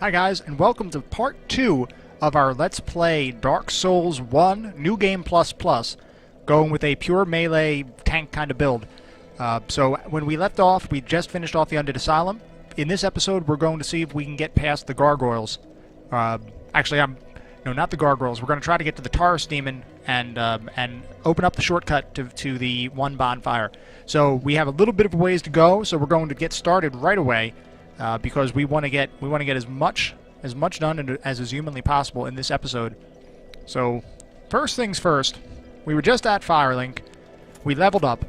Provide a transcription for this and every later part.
Hi guys, and welcome to part 2 of our Let's Play Dark Souls 1 New Game Plus Plus, going with a pure melee tank kind of build. So when we left off, we just finished off the Undead Asylum. In this episode, we're going to see if we can get past the Gargoyles. No, not the Gargoyles. We're going to try to get to the Taurus Demon and open up the shortcut to the one bonfire. So we have a little bit of a ways to go, so we're going to get started right away. Because we want to get as much done as is humanly possible in this episode. So, first things first, we were just at Firelink. We leveled up.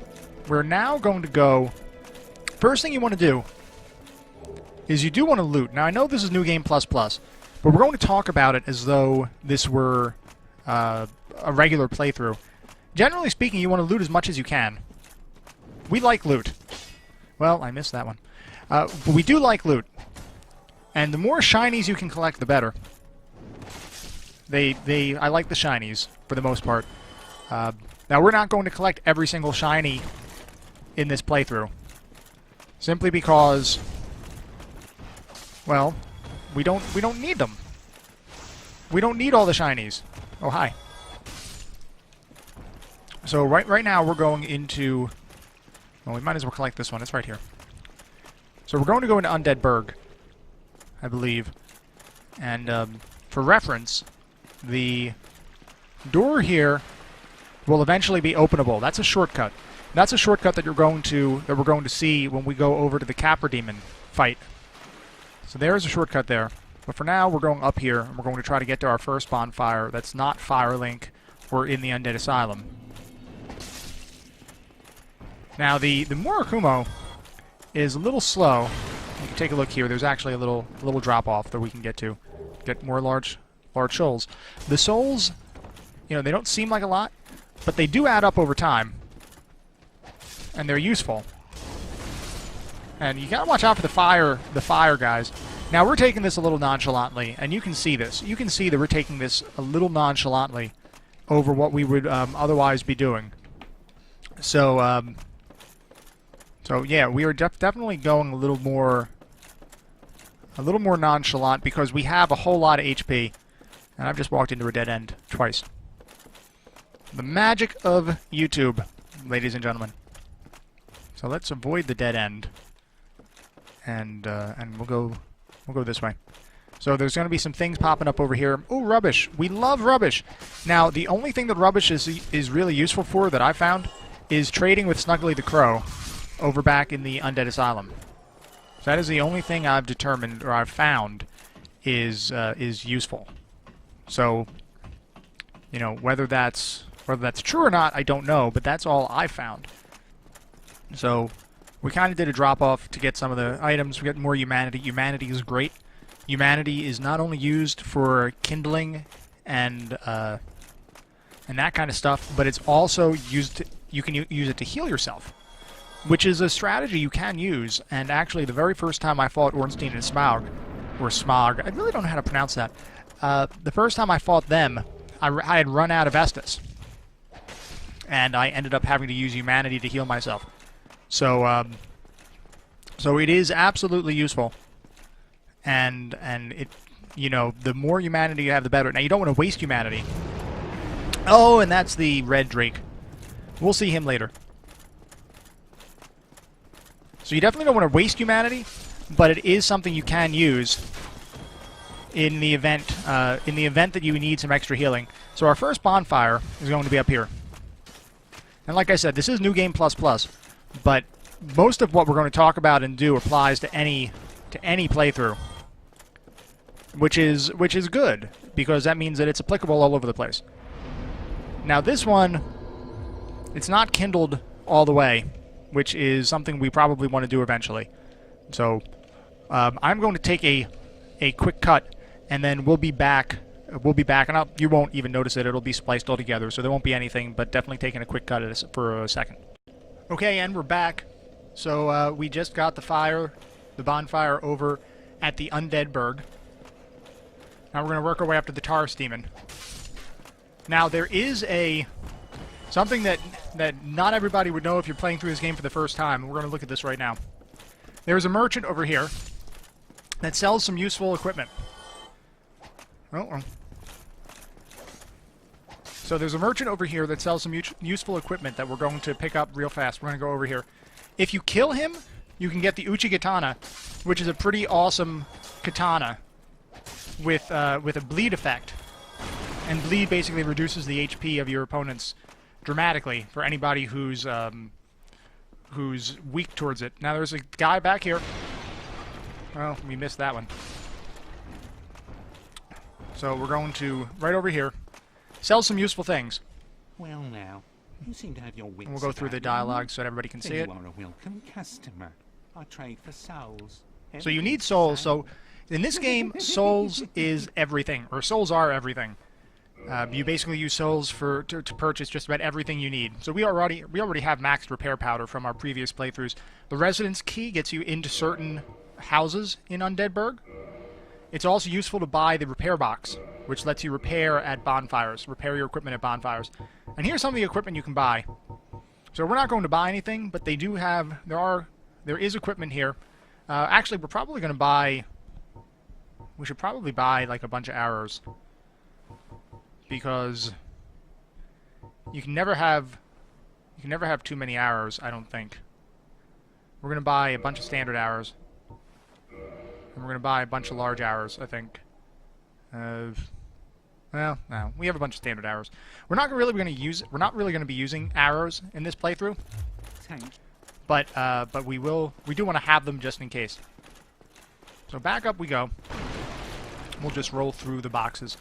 We're now going to go. First thing you want to do is you do want to loot. Now I know this is New Game Plus Plus, but we're going to talk about it as though this were a regular playthrough. Generally speaking, you want to loot as much as you can. We like loot. Well, I missed that one. But we do like loot. And the more shinies you can collect, the better. I like the shinies, for the most part. Now, we're not going to collect every single shiny in this playthrough. Simply because, well, we don't need them. We don't need all the shinies. Oh, hi. So, right now, we're going into... Well, we might as well collect this one. It's right here. So we're going to go into Undead Burg, I believe. And for reference, the door here will eventually be openable. That's a shortcut. That's a shortcut that we're going to see when we go over to the Capra Demon fight. So there's a shortcut there. But for now, we're going up here, and we're going to try to get to our first bonfire that's not Firelink or in the Undead Asylum. Now, the Murakumo is a little slow. You can take a look here. There's actually a little drop-off that we can get to. Get more large souls. The souls, you know, they don't seem like a lot, but they do add up over time. And they're useful. And you gotta watch out for the fire guys. Now, we're taking this a little nonchalantly, and you can see this. You can see that we're taking this a little nonchalantly over what we would otherwise be doing. So yeah, we are definitely going a little more nonchalant because we have a whole lot of HP, and I've just walked into a dead end twice. The magic of YouTube, ladies and gentlemen. So let's avoid the dead end, and we'll go this way. So there's going to be some things popping up over here. Oh, rubbish! We love rubbish. Now the only thing that rubbish is really useful for that I found is trading with Snuggly the Crow over back in the Undead Asylum. So that is the only thing I've determined, or I've found, is useful. So, you know, whether that's true or not, I don't know, but that's all I found. So, we kind of did a drop-off to get some of the items. We got more humanity. Humanity is great. Humanity is not only used for kindling and that kind of stuff, but it's also used you can use it to heal yourself, which is a strategy you can use. And actually, the very first time I fought Ornstein and Smaug, I really don't know how to pronounce that. The first time I fought them, I had run out of Estus, and I ended up having to use humanity to heal myself. So, so it is absolutely useful, and it, you know, the more humanity you have, the better. Now, you don't want to waste humanity. Oh, and that's the red drake. We'll see him later. So you definitely don't want to waste humanity, but it is something you can use in the event that you need some extra healing. So our first bonfire is going to be up here. And like I said, this is New Game Plus Plus, but most of what we're going to talk about and do applies to any playthrough, which is good, because that means that it's applicable all over the place. Now this one, it's not kindled all the way, which is something we probably want to do eventually. So, I'm going to take a quick cut, and then we'll be back. And you won't even notice it. It'll be spliced all together, so there won't be anything, but definitely taking a quick cut for a second. Okay, and we're back. So, we just got the bonfire over at the Undead Burg. Now we're going to work our way up to the Taurus Demon. Now, there is something that not everybody would know if you're playing through this game for the first time. We're going to look at this right now. There's a merchant over here, that sells some useful equipment. Oh. So there's a merchant over here that sells some useful equipment that we're going to pick up real fast. We're going to go over here. If you kill him, you can get the Uchi Katana, which is a pretty awesome katana with a bleed effect. And bleed basically reduces the HP of your opponents dramatically for anybody who's weak towards it. Now there's a guy back here. Well, we missed that one. So we're going to, right over here, sell some useful things. Well now, you seem to have your wits. And we'll go through the dialogue so that everybody can see it. You are a welcome customer. I trade for souls. So you need souls. So in this game, souls is everything, or souls are everything. You basically use souls to purchase just about everything you need. So we already have maxed repair powder from our previous playthroughs. The residence key gets you into certain houses in Undeadburg. It's also useful to buy the repair box, which lets you repair at bonfires, repair your equipment at bonfires. And here's some of the equipment you can buy. So we're not going to buy anything, but they do have, there is equipment here. Actually, we're probably going to buy, we should probably buy like a bunch of arrows. Because you can never have too many arrows, I don't think. We're going to buy a bunch of standard arrows. And we're going to buy a bunch of large arrows, I think. Well, no, we have a bunch of standard arrows. We're not really going to be using arrows in this playthrough. But we do want to have them just in case. So back up we go. We'll just roll through the boxes.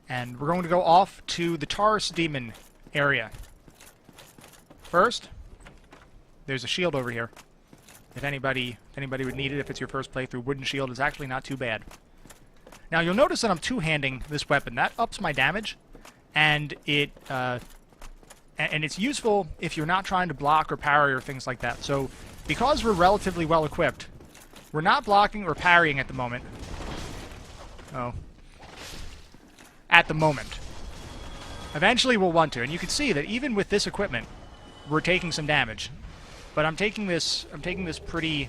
And we're going to go off to the Taurus Demon area. First, there's a shield over here. If anybody would need it, if it's your first playthrough, wooden shield is actually not too bad. Now you'll notice that I'm two-handing this weapon. That ups my damage, and it's useful if you're not trying to block or parry or things like that. So because we're relatively well equipped, we're not blocking or parrying at the moment. Oh. At the moment. Eventually we'll want to, and you can see that even with this equipment, we're taking some damage. But I'm taking this pretty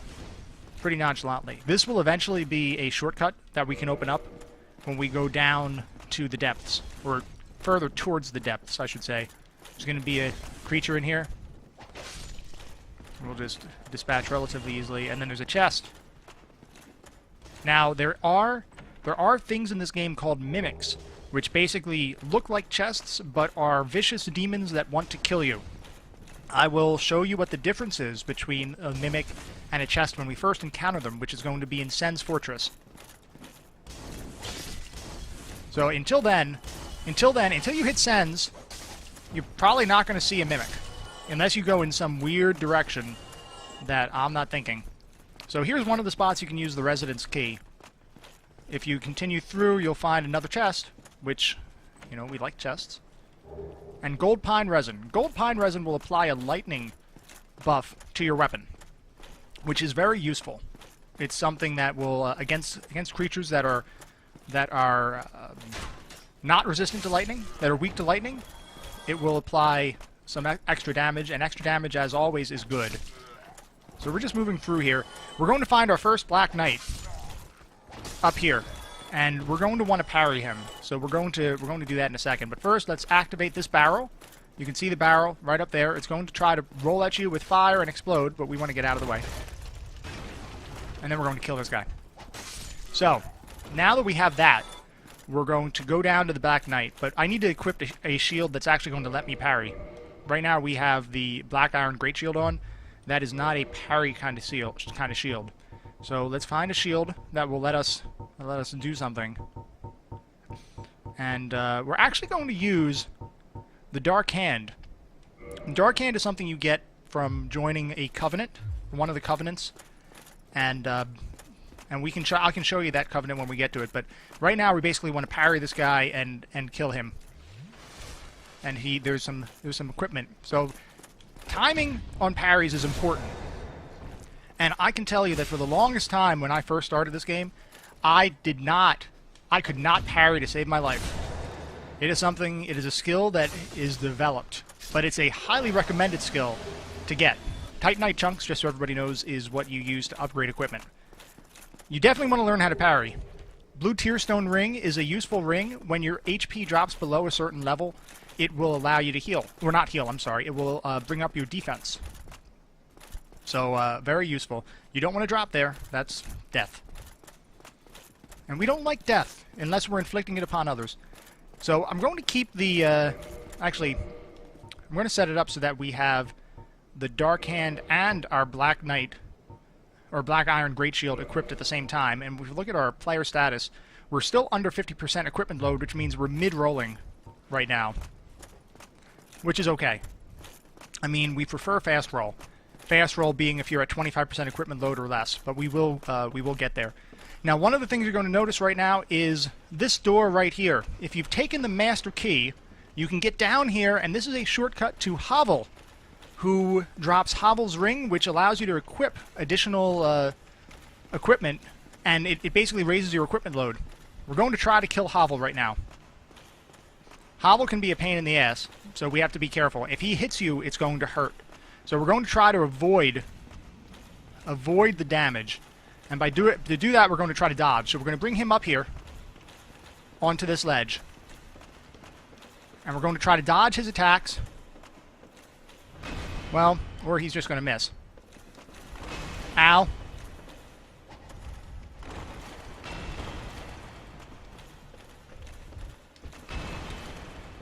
nonchalantly. This will eventually be a shortcut that we can open up when we go down to the depths, or further towards the depths, I should say. There's going to be a creature in here. We'll just dispatch relatively easily, and then there's a chest. Now there are things in this game called mimics, which basically look like chests, but are vicious demons that want to kill you. I will show you what the difference is between a mimic and a chest when we first encounter them, which is going to be in Sen's Fortress. So until you hit Sen's, you're probably not going to see a mimic, unless you go in some weird direction that I'm not thinking. So here's one of the spots you can use the residence key. If you continue through, you'll find another chest, which, you know, we like chests. And gold pine resin. Gold pine resin will apply a lightning buff to your weapon, which is very useful. It's something that will against creatures that are not resistant to lightning, that are weak to lightning, it will apply some extra damage, and extra damage, as always, is good. So we're just moving through here. We're going to find our first Black Knight up here, and we're going to want to parry him. So we're going to do that in a second. But first, let's activate this barrel. You can see the barrel right up there. It's going to try to roll at you with fire and explode, but we want to get out of the way. And then we're going to kill this guy. So, now that we have that, we're going to go down to the Black Knight, but I need to equip a shield that's actually going to let me parry. Right now we have the Black Iron Great Shield on. That is not a parry kind of shield. So let's find a shield that will let us do something. And we're actually going to use the Dark Hand. Dark Hand is something you get from joining a covenant, one of the covenants, and I can show you that covenant when we get to it. But right now we basically want to parry this guy and kill him. And there's some equipment. So timing on parries is important. And I can tell you that for the longest time when I first started this game, I could not parry to save my life. It is a skill that is developed, but it's a highly recommended skill to get. Titanite chunks, just so everybody knows, is what you use to upgrade equipment. You definitely want to learn how to parry. Blue Tearstone Ring is a useful ring. When your HP drops below a certain level, it will allow you to heal. Or not heal, I'm sorry. It will bring up your defense. So, very useful. You don't want to drop there. That's death. And we don't like death, unless we're inflicting it upon others. So, I'm going to keep the... actually, I'm going to set it up so that we have the Dark Hand and our Black Knight, or Black Iron Great Shield, equipped at the same time. And if you look at our player status, we're still under 50% equipment load, which means we're mid-rolling right now. Which is okay. I mean, we prefer fast roll. Fast roll being if you're at 25% equipment load or less, but we will get there. Now, one of the things you're going to notice right now is this door right here. If you've taken the Master Key, you can get down here, and this is a shortcut to Havel, who drops Havel's Ring, which allows you to equip additional equipment, and it basically raises your equipment load. We're going to try to kill Havel right now. Havel can be a pain in the ass, so we have to be careful. If he hits you, it's going to hurt. So we're going to try to avoid the damage. And to do that, we're going to try to dodge. So we're going to bring him up here onto this ledge. And we're going to try to dodge his attacks. Well, or he's just going to miss. Ow.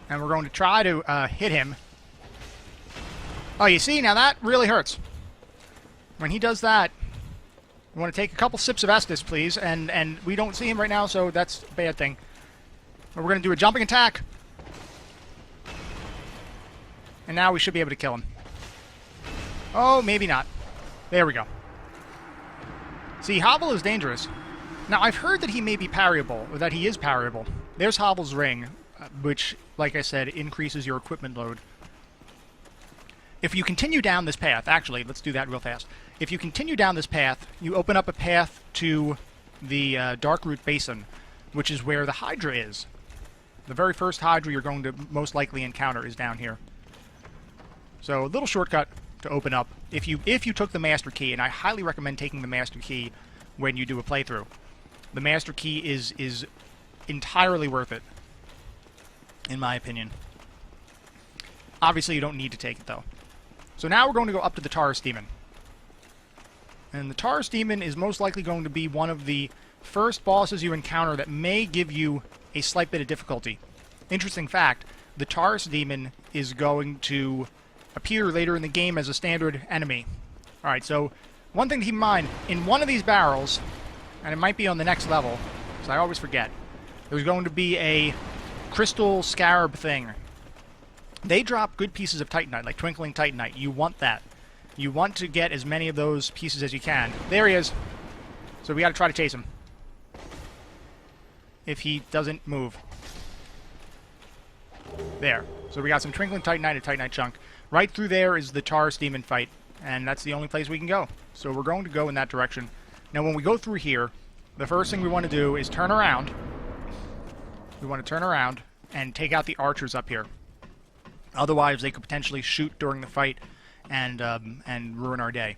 And we're going to try to hit him. Oh, you see? Now that really hurts. When he does that, we want to take a couple sips of Estus, please. And we don't see him right now, so that's a bad thing. But we're going to do a jumping attack. And now we should be able to kill him. Oh, maybe not. There we go. See, Havel is dangerous. Now, I've heard that he may be parryable, or that he is parryable. There's Havel's Ring, which, like I said, increases your equipment load. If you continue down this path, actually, let's do that real fast. If you continue down this path, you open up a path to the Darkroot Basin, which is where the Hydra is. The very first Hydra you're going to most likely encounter is down here. So, a little shortcut to open up if you took the Master Key, and I highly recommend taking the Master Key when you do a playthrough. The Master Key is entirely worth it, in my opinion. Obviously, you don't need to take it, though. So now we're going to go up to the Taurus Demon. And the Taurus Demon is most likely going to be one of the first bosses you encounter that may give you a slight bit of difficulty. Interesting fact, the Taurus Demon is going to appear later in the game as a standard enemy. Alright, so one thing to keep in mind, in one of these barrels, and it might be on the next level, so I always forget, there's going to be a crystal scarab thing. They drop good pieces of Titanite, like Twinkling Titanite. You want that. You want to get as many of those pieces as you can. There he is. So we got to try to chase him. If he doesn't move. There. So we got some Twinkling Titanite and Titanite chunk. Right through there is the Taurus Demon fight, and that's the only place we can go. So we're going to go in that direction. Now when we go through here, the first thing we want to do is turn around. We want to turn around and take out the archers up here. Otherwise, they could potentially shoot during the fight and ruin our day.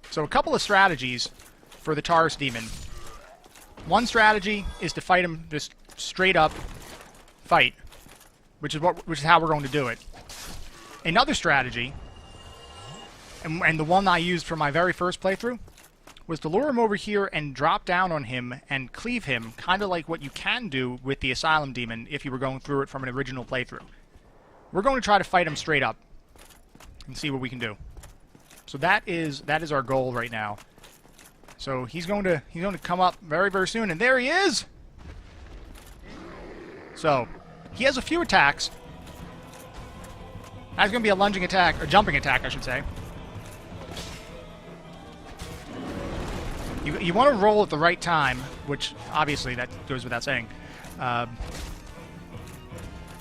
So a couple of strategies for the Taurus Demon. One strategy is to fight him just straight up fight, which is how we're going to do it. Another strategy, and the one I used for my very first playthrough, was to lure him over here and drop down on him and cleave him, kind of like what you can do with the Asylum Demon if you were going through it from an original playthrough. We're going to try to fight him straight up and see what we can do. So that is our goal right now. So he's going to come up very, very soon, and there he is. So he has a few attacks. That's going to be a lunging attack, or jumping attack, I should say. You want to roll at the right time, which obviously that goes without saying.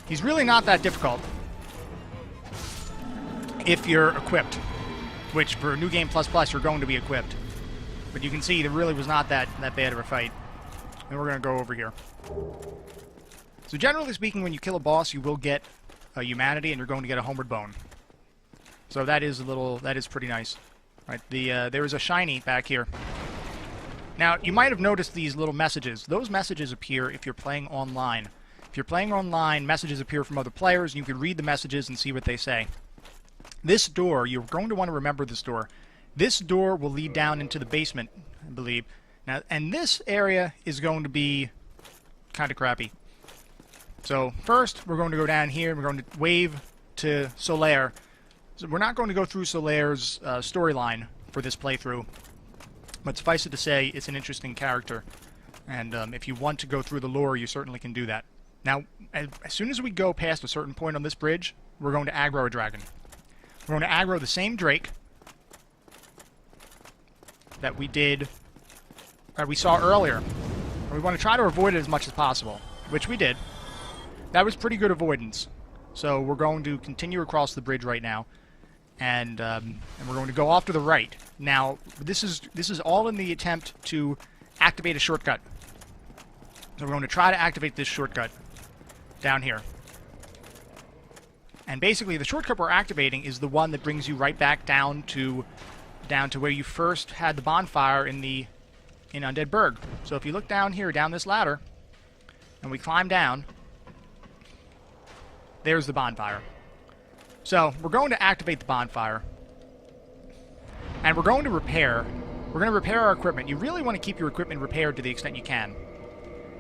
He's really not that difficult if you're equipped, which for New Game Plus Plus you're going to be equipped. But you can see there really was not that bad of a fight. And we're going to go over here. So generally speaking, when you kill a boss, you will get a humanity, and you're going to get a homeward bone. So that is pretty nice. Right? There is a shiny back here. Now, you might have noticed these little messages. Those messages appear if you're playing online. If you're playing online, messages appear from other players, and you can read the messages and see what they say. This door, you're going to want to remember this door. This door will lead down into the basement, I believe. Now, and this area is going to be kind of crappy. So, first, we're going to go down here, and we're going to wave to Solaire. So we're not going to go through Solaire's storyline for this playthrough. But suffice it to say, it's an interesting character. And if you want to go through the lore, you certainly can do that. Now, as soon as we go past a certain point on this bridge, we're going to aggro a dragon. We're going to aggro the same Drake that we saw earlier. And we want to try to avoid it as much as possible, which we did. That was pretty good avoidance. So we're going to continue across the bridge right now. And we're going to go off to the right. Now, this is all in the attempt to activate a shortcut. So we're going to try to activate this shortcut down here. And basically, the shortcut we're activating is the one that brings you right back down to where you first had the bonfire in Undead Burg. So if you look down here, down this ladder, and we climb down, there's the bonfire. So, we're going to activate the bonfire. And we're going to repair. We're going to repair our equipment. You really want to keep your equipment repaired to the extent you can.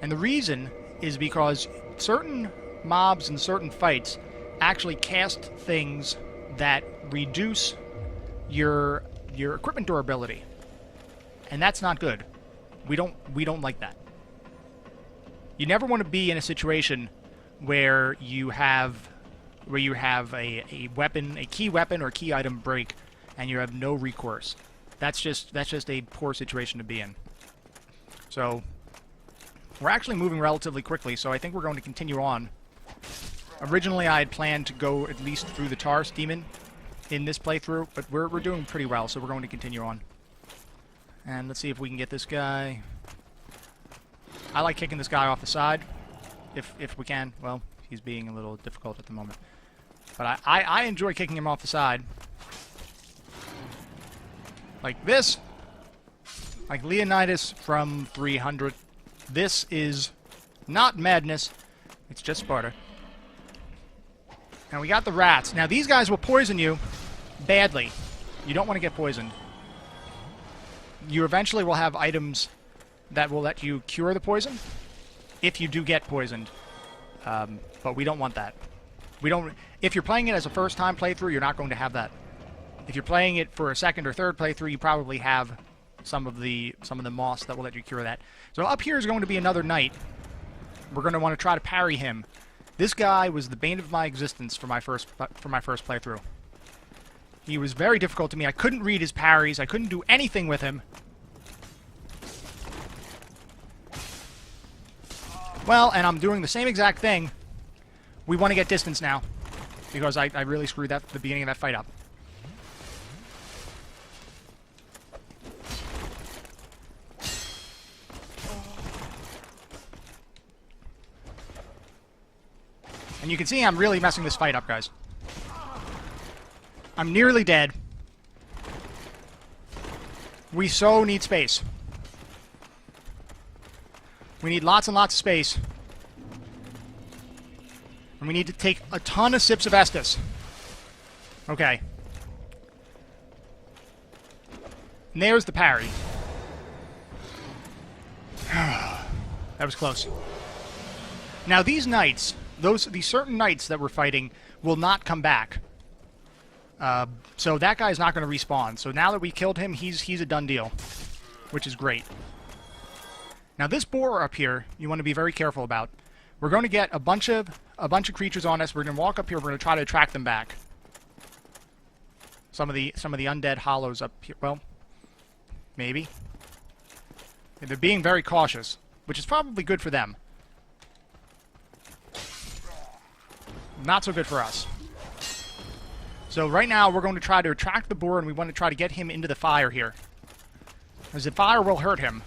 And the reason is because certain mobs and certain fights actually cast things that reduce your equipment durability. And that's not good. We don't like that. You never want to be in a situation where you have a weapon, a key weapon or key item break, and you have no recourse. That's just a poor situation to be in. So we're actually moving relatively quickly, so I think we're going to continue on. Originally, I had planned to go at least through the Taurus Demon in this playthrough, but we're doing pretty well, so we're going to continue on. And let's see if we can get this guy. I like kicking this guy off the side, if we can. Well, he's being a little difficult at the moment. But I enjoy kicking him off the side. Like this. Like Leonidas from 300. This is not madness. It's just Sparta. And we got the rats. Now, these guys will poison you badly. You don't want to get poisoned. You eventually will have items that will let you cure the poison if you do get poisoned. But we don't want that. If you're playing it as a first-time playthrough, you're not going to have that. If you're playing it for a second or third playthrough, you probably have some of the moss that will let you cure that. So up here is going to be another knight. We're going to want to try to parry him. This guy was the bane of my existence for my first playthrough. He was very difficult to me. I couldn't read his parries. I couldn't do anything with him. Well, and I'm doing the same exact thing. We want to get distance now, because I really screwed the beginning of that fight up. And you can see I'm really messing this fight up, guys. I'm nearly dead. We so need space. We need lots and lots of space. And we need to take a ton of sips of Estus. Okay. And there's the parry. That was close. Now these knights, these certain knights that we're fighting, will not come back. So that guy's not going to respawn. So now that we killed him, he's a done deal, which is great. Now this boar up here, you want to be very careful about. We're going to get a bunch of creatures on us. We're going to walk up here. We're going to try to attract them back. Some of the undead hollows up here. Well, maybe. They're being very cautious, which is probably good for them. Not so good for us. So right now we're going to try to attract the boar, and we want to try to get him into the fire here, because the fire will hurt him.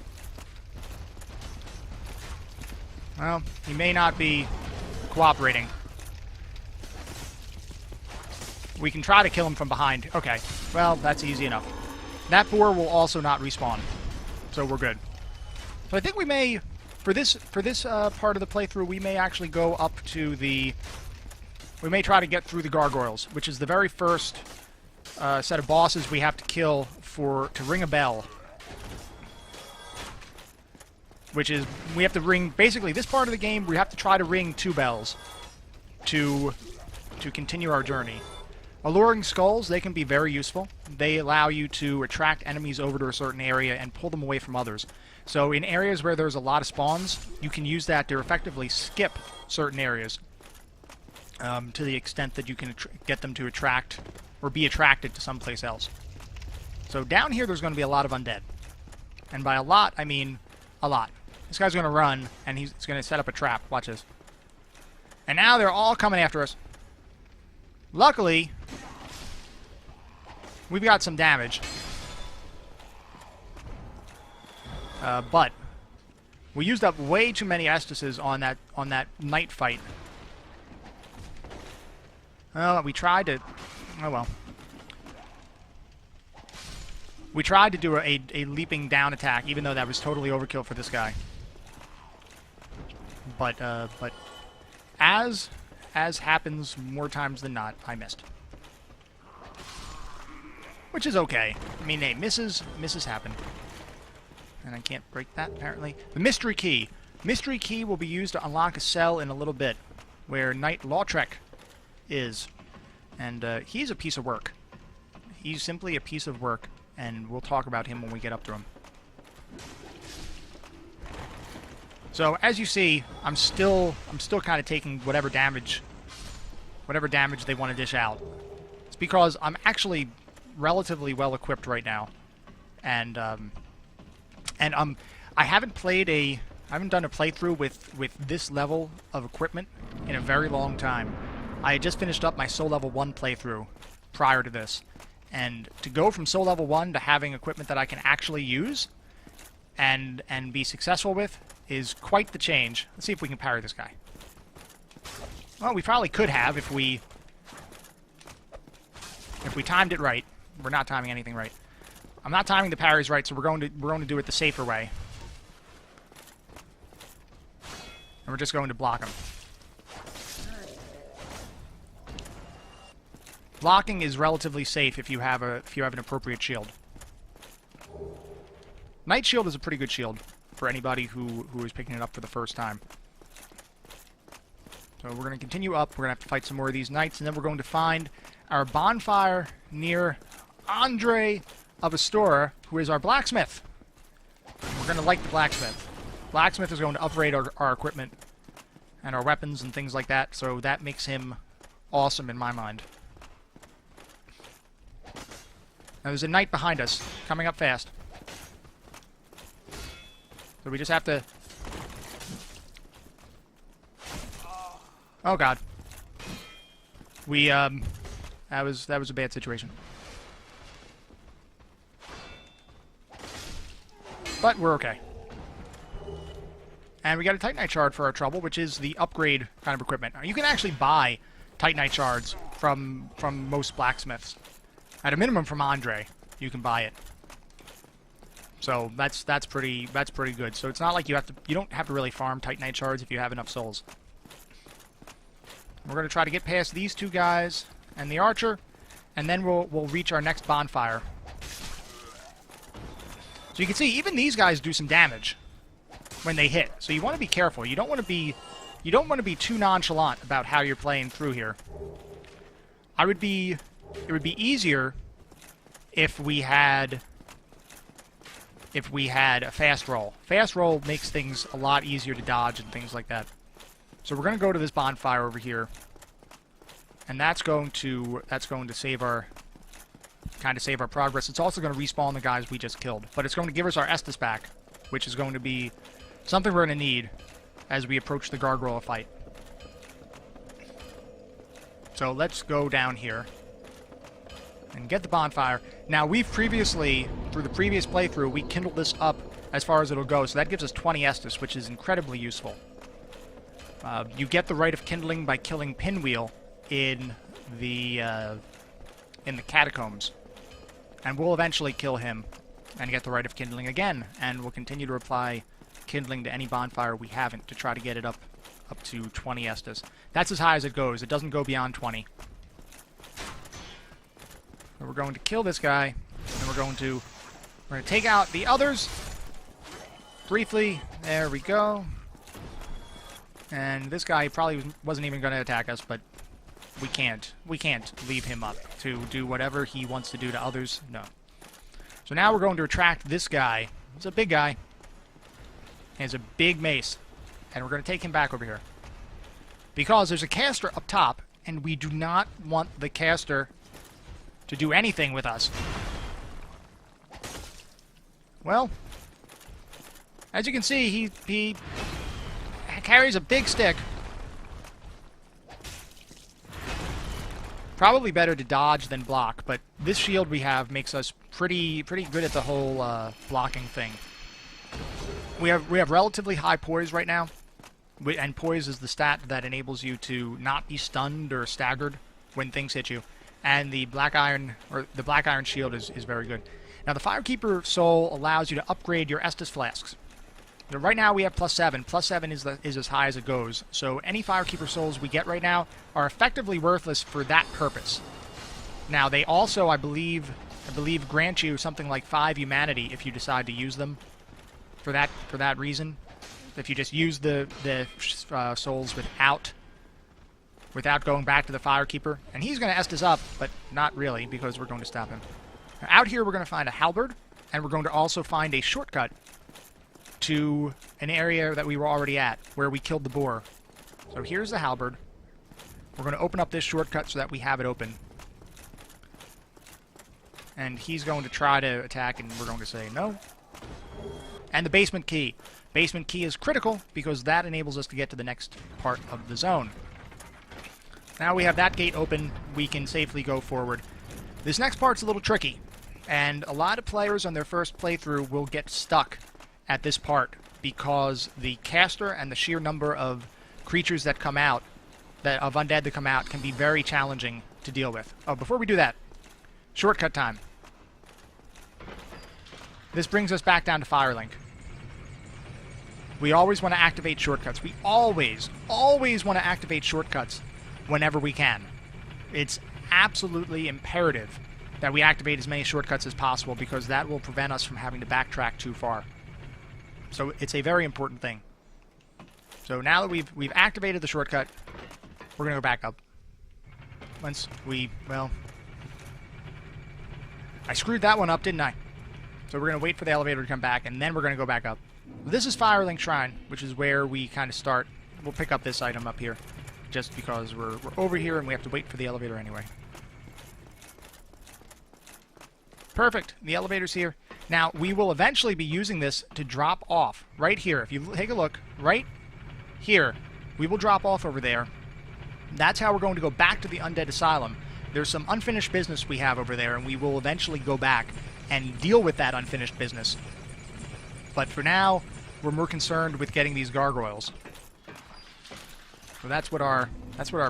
Well, he may not be cooperating. We can try to kill him from behind. Okay, well, that's easy enough. That boar will also not respawn, so we're good. So I think we may, for this part of the playthrough, we may actually go up to the... We may try to get through the Gargoyles, which is the very first set of bosses we have to kill to ring a bell. Which is, we have to ring, basically this part of the game, we have to try to ring 2 bells to continue our journey. Alluring skulls, they can be very useful. They allow you to attract enemies over to a certain area and pull them away from others. So in areas where there's a lot of spawns, you can use that to effectively skip certain areas to the extent that you can get them to attract or be attracted to someplace else. So down here there's going to be a lot of undead. And by a lot, I mean a lot. This guy's going to run, and he's going to set up a trap. Watch this. And now they're all coming after us. Luckily, we've got some damage. But we used up way too many Estises on that night fight. We tried to... Oh well. We tried to do a leaping down attack, even though that was totally overkill for this guy. But as happens more times than not, I missed. Which is okay. I mean, hey, misses happen. And I can't break that, apparently. The mystery key. Mystery key will be used to unlock a cell in a little bit, where Knight Lautrec is. And he's a piece of work. He's simply a piece of work, and we'll talk about him when we get up to him. So as you see, I'm still kind of taking whatever damage they want to dish out. It's because I'm actually relatively well equipped right now, and I haven't done a playthrough with this level of equipment in a very long time. I had just finished up my Soul Level 1 playthrough prior to this, and to go from Soul Level 1 to having equipment that I can actually use and be successful with is quite the change. Let's see if we can parry this guy. Well, we probably could have if we timed it right. We're not timing anything right. I'm not timing the parries right, so we're going to do it the safer way. And we're just going to block him. Blocking is relatively safe if you have an appropriate shield. Knight Shield is a pretty good shield for anybody who is picking it up for the first time. So we're going to continue up. We're going to have to fight some more of these knights, and then we're going to find our bonfire near Andre of Astora, who is our blacksmith. We're going to like the blacksmith. Blacksmith is going to upgrade our equipment and our weapons and things like that, so that makes him awesome in my mind. Now there's a knight behind us, coming up fast. So we just have to... Oh god. We, that was a bad situation. But we're okay. And we got a Titanite Shard for our trouble, which is the upgrade kind of equipment. Now, you can actually buy Titanite Shards from most blacksmiths. At a minimum from Andre, you can buy it. So that's pretty good. So it's not like you don't have to really farm Titanite Shards if you have enough souls. We're going to try to get past these two guys and the archer, and then we'll reach our next bonfire. So you can see even these guys do some damage when they hit. So you want to be careful. You don't want to be too nonchalant about how you're playing through here. It would be easier if we had a fast roll. Fast roll makes things a lot easier to dodge and things like that. So we're going to go to this bonfire over here, and that's going to save our progress. It's also going to respawn the guys we just killed, but it's going to give us our Estus back, which is going to be something we're going to need as we approach the gargoyle fight. So let's go down here and get the bonfire. Now, we've previously, through the previous playthrough, we kindled this up as far as it'll go, so that gives us 20 Estus, which is incredibly useful. You get the right of kindling by killing Pinwheel in the catacombs, and we'll eventually kill him and get the right of kindling again, and we'll continue to apply kindling to any bonfire we haven't to try to get it up to 20 Estus. That's as high as it goes. It doesn't go beyond 20. So we're going to kill this guy, and we're going to take out the others briefly. There we go. And this guy probably wasn't even going to attack us, but we can't leave him up to do whatever he wants to do to others. No. So now we're going to attract this guy. He's a big guy. He has a big mace. And we're going to take him back over here. Because there's a caster up top, and we do not want the caster to do anything with us. Well, as you can see, he carries a big stick. Probably better to dodge than block, but this shield we have makes us pretty good at the whole blocking thing. We have relatively high poise right now, and poise is the stat that enables you to not be stunned or staggered when things hit you. And the black iron shield is very good. Now the Firekeeper soul allows you to upgrade your Estus flasks. Now, right now we have +7. +7 is as high as it goes. So any Firekeeper souls we get right now are effectively worthless for that purpose. Now they also, I believe, grant you something like 5 humanity if you decide to use them for that reason. If you just use the souls without going back to the Firekeeper. And he's going to Estus up, but not really, because we're going to stop him. Now, out here we're going to find a halberd, and we're going to also find a shortcut to an area that we were already at, where we killed the boar. So here's the halberd. We're going to open up this shortcut so that we have it open. And he's going to try to attack, and we're going to say no. And the basement key. Basement key is critical, because that enables us to get to the next part of the zone. Now we have that gate open, we can safely go forward. This next part's a little tricky, and a lot of players on their first playthrough will get stuck at this part, because the caster and the sheer number of creatures that come out, of undead that come out, can be very challenging to deal with. Oh, before we do that, shortcut time. This brings us back down to Firelink. We always want to activate shortcuts. We always want to activate shortcuts whenever we can. It's absolutely imperative that we activate as many shortcuts as possible, because that will prevent us from having to backtrack too far. So it's a very important thing. So now that we've activated the shortcut, we're going to go back up. Once we, well, I screwed that one up, didn't I? So we're going to wait for the elevator to come back, and then we're going to go back up. This is Firelink Shrine, which is where we kind of start. We'll pick up this item up here, just because we're over here and we have to wait for the elevator anyway. Perfect. The elevator's here. Now, we will eventually be using this to drop off right here. If you take a look, right here, we will drop off over there. That's how we're going to go back to the Undead Asylum. There's some unfinished business we have over there, and we will eventually go back and deal with that unfinished business. But for now, we're more concerned with getting these gargoyles. So that's what our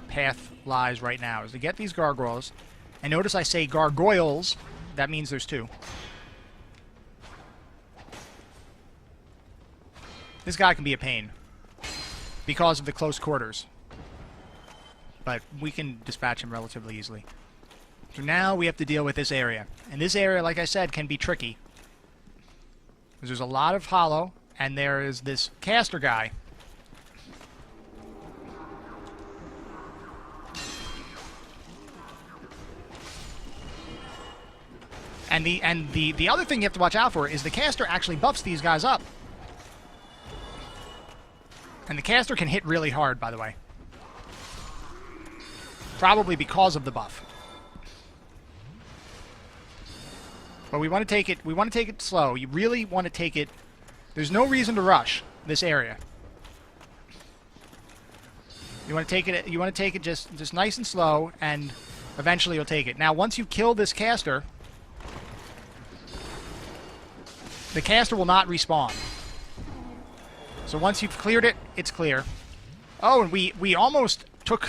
path lies right now, is to get these gargoyles. And notice I say gargoyles. That means there's 2. This guy can be a pain because of the close quarters. But we can dispatch him relatively easily. So now we have to deal with this area. And this area, like I said, can be tricky. Because there's a lot of hollow, and there is this caster guy. And the other thing you have to watch out for is the caster actually buffs these guys up. And the caster can hit really hard, by the way. Probably because of the buff. But we want to take it slow. You really want to take it. There's no reason to rush this area. You want to take it just nice and slow, and eventually you'll take it. Now, once you kill this caster, the caster will not respawn. So once you've cleared it, it's clear. Oh, and we almost took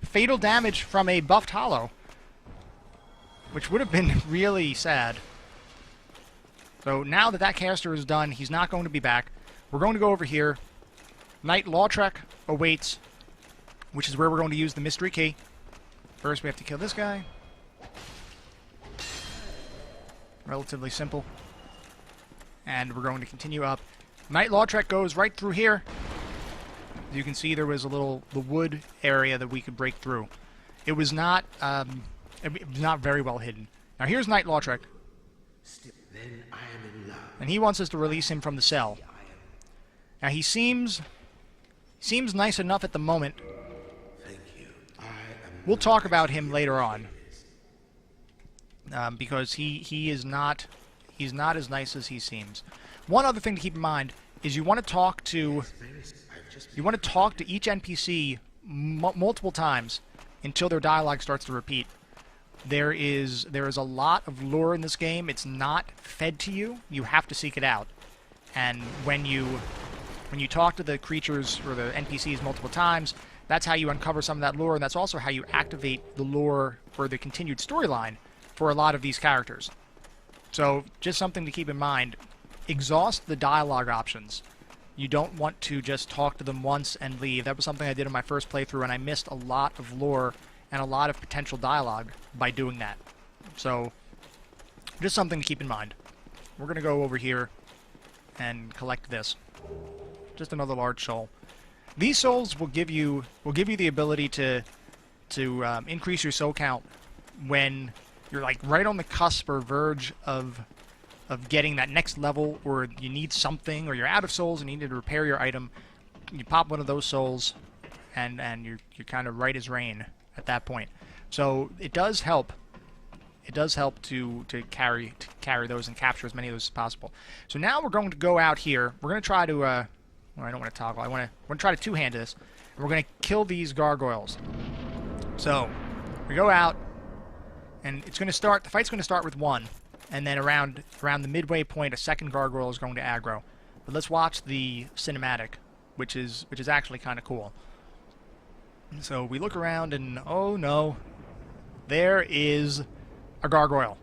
fatal damage from a buffed hollow, which would have been really sad. So now that caster is done, he's not going to be back. we're going to go over here. Knight Lautrec awaits, which is where we're going to use the mystery key. First, we have to kill this guy. Relatively simple. And we're going to continue up. Knight Lautrec goes right through here. As you can see, there was the wood area that we could break through. It was not very well hidden. Now here's Knight Lautrec. Then I am in love. And he wants us to release him from the cell. Now he seems nice enough at the moment. Thank you. We'll talk about him later on. Because he's not as nice as he seems. One other thing to keep in mind is you want to talk to each NPC multiple times until their dialogue starts to repeat. There is a lot of lore in this game. It's not fed to you. You have to seek it out. And when you talk to the creatures or the NPCs multiple times, that's how you uncover some of that lore, and that's also how you activate the lore for the continued storyline for a lot of these characters. So, just something to keep in mind. Exhaust the dialogue options. You don't want to just talk to them once and leave. That was something I did in my first playthrough, and I missed a lot of lore and a lot of potential dialogue by doing that. So, just something to keep in mind. We're going to go over here and collect this. Just another large soul. These souls will give you the ability to increase your soul count when you're like right on the cusp or verge of getting that next level, or you need something, or you're out of souls and you need to repair your item. You pop one of those souls, and you're kind of right as rain at that point. So it does help. It does help to carry those and capture as many of those as possible. So now we're going to go out here. We're going to try to well, I don't want to toggle. We're going to try to two-hand this, and we're going to kill these gargoyles. So we go out, and it's going to start. The fight's going to start with one, and then around the midway point, a second gargoyle is going to aggro. But let's watch the cinematic, which is actually kind of cool. So we look around, and oh no, there is a gargoyle.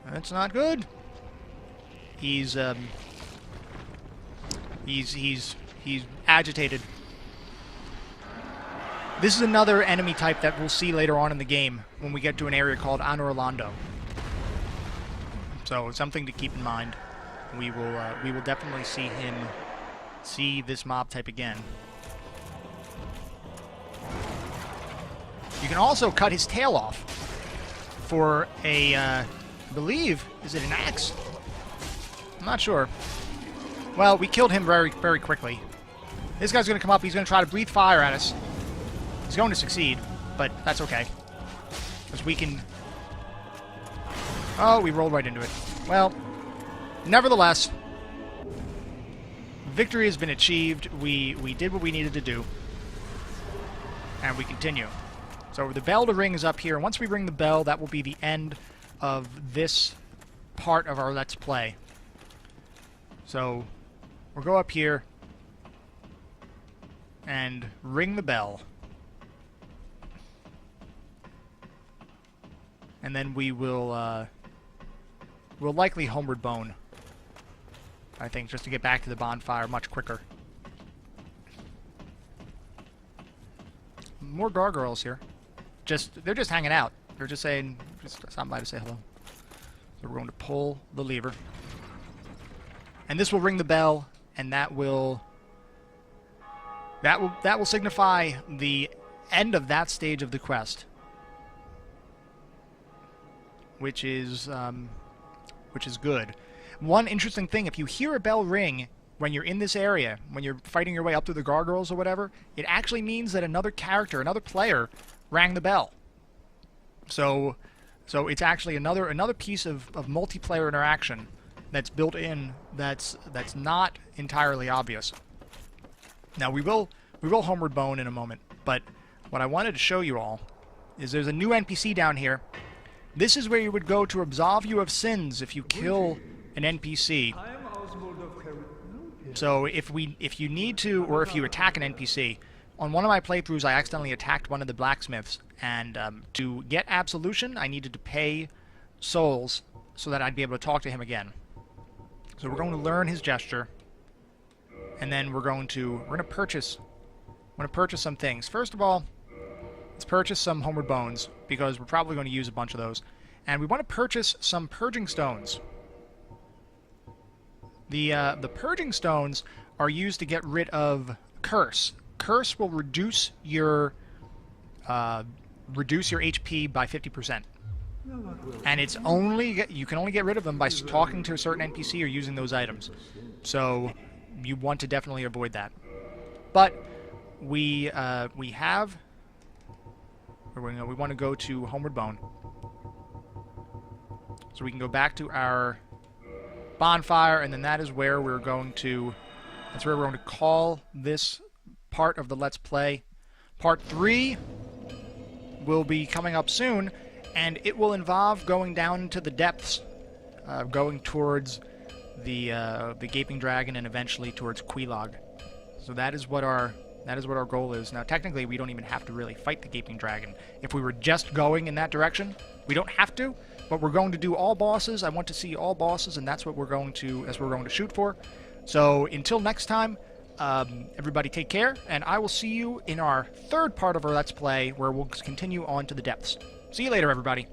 That's not good. He's agitated. This is another enemy type that we'll see later on in the game when we get to an area called Anor Londo. So something to keep in mind. We will definitely see this mob type again. You can also cut his tail off for a, I believe, is it an axe? I'm not sure. Well, we killed him very, very quickly. This guy's going to come up. He's going to try to breathe fire at us. He's going to succeed, but that's okay. Because we can... Oh, we rolled right into it. Well, nevertheless, victory has been achieved. We did what we needed to do. And we continue. So the bell to ring is up here. Once we ring the bell, that will be the end of this part of our Let's Play. So we'll go up here and ring the bell. And then we will we'll likely homeward bone, I think, just to get back to the bonfire much quicker. More gargoyles here. They're just hanging out. They're just saying, just stopping by to say hello. So we're going to pull the lever. And this will ring the bell, and that will signify the end of that stage of the quest. Which is good. One interesting thing, if you hear a bell ring when you're in this area, when you're fighting your way up through the gargoyles or whatever, it actually means that another character, another player, rang the bell. So it's actually another piece of multiplayer interaction that's built in that's not entirely obvious. Now we will homeward bone in a moment, but what I wanted to show you all is there's a new NPC down here. This is where you would go to absolve you of sins if you kill an NPC. So if you need to, or if you attack an NPC, on one of my playthroughs I accidentally attacked one of the blacksmiths, and to get absolution I needed to pay souls so that I'd be able to talk to him again. So we're going to learn his gesture. and then we're gonna purchase some things. First of all, let's purchase some Homeward Bones, because we're probably going to use a bunch of those. And we want to purchase some Purging Stones. The Purging Stones are used to get rid of Curse. Curse will reduce your HP by 50%. And it's only you can only get rid of them by talking to a certain NPC or using those items. So you want to definitely avoid that. But we want to go to Homeward Bone, so we can go back to our bonfire, and then that's where we're going to call this part of the Let's Play. Part 3 will be coming up soon, and it will involve going down into the depths, going towards the Gaping Dragon, and eventually towards Quelaag. So that is what our goal is. Now, technically, we don't even have to really fight the Gaping Dragon. If we were just going in that direction, we don't have to, but we're going to do all bosses. I want to see all bosses, and that's what we're going to shoot for. So until next time, everybody take care, and I will see you in our third part of our Let's Play, where we'll continue on to the depths. See you later, everybody.